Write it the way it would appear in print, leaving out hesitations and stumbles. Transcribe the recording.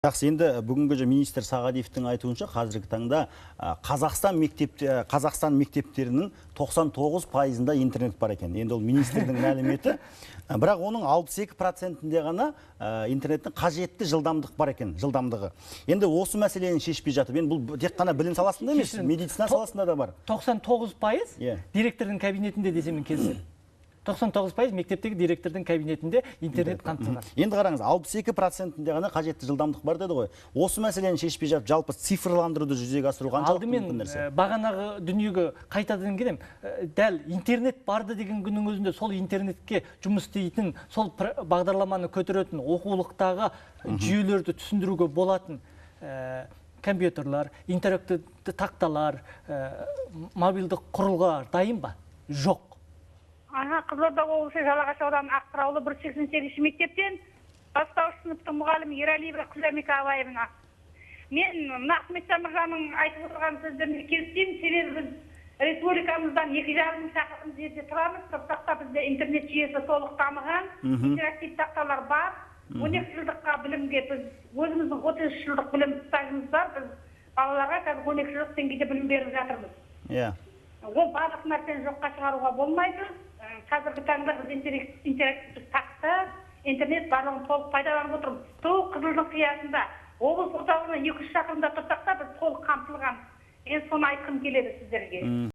Жақсы, енді бүгінгі министр Сағадиевтің айтуынша қазіргі таңда Қазақстан мектептерінің 99%-ында интернет бар екен. Енді ол министрдің мәліметі, бірақ оның 62%-інде ғана интернеттің қажетті жылдамдық бар екен, жылдамдығы. Енді осы мәселені шешпей жатып, енді бұл тек қана білім саласында емес, медицина саласында да бар. 99% директордың кабинетінде десемен келсем. 99% мектептегі директордың кабинетінде интернет қамтылған. Енді қараңыз, 62%-інде ғана қажетті жылдамдық бар деді ғой. Осы мәселені шешпей жатып, жалпы цифрландыруды жүзеге асыру қаншалықты мүмкін нәрсе? Алдымен бағанағы дүниеге қайтадан келем. Дәл интернет барды деген күннің өзінде сол интернетке жұмыс істейтін, сол бағдарламаны көтеретін оқулықтағы жүйелерді түсіндіруге болатын компьютерлар, интерактивті тақталар, мобильдік құрылғылар дайын ба? Жоқ. Қызылорда облысы Жалағаш ауданы Аққыраулы 188 мектептен бастауыш сыныптың мұғалімі Ералиева Құлжамика Абаевна. Мен Ахмет Мырзаның айтып отырған сөздеріне келісемін, себебі біз республикамыздан 2,5 шақырым жерде тұрамыз. Қырсақта бізде интернет жүйесі толық дамыған, интерактив тақталар бар. 12 жылдыққа білімге біз өзіміздің 30 жылдық білім стажымыз бар. Біз балаларға қазір 12 жылдық деңгейде білім беріп жатырмыз. Ол барлық нәрсені жоққа шығаруға болмайды. Қазіргі таңда біз интерактивтік тақты, интернет барлығын толық пайдаланып отырмыз. Сол Қызылдың қиясында облыс орталығынан 200 шақырымда тұрсақ та біз толық қамтылған. Мен соны айтқым келеді сіздерге.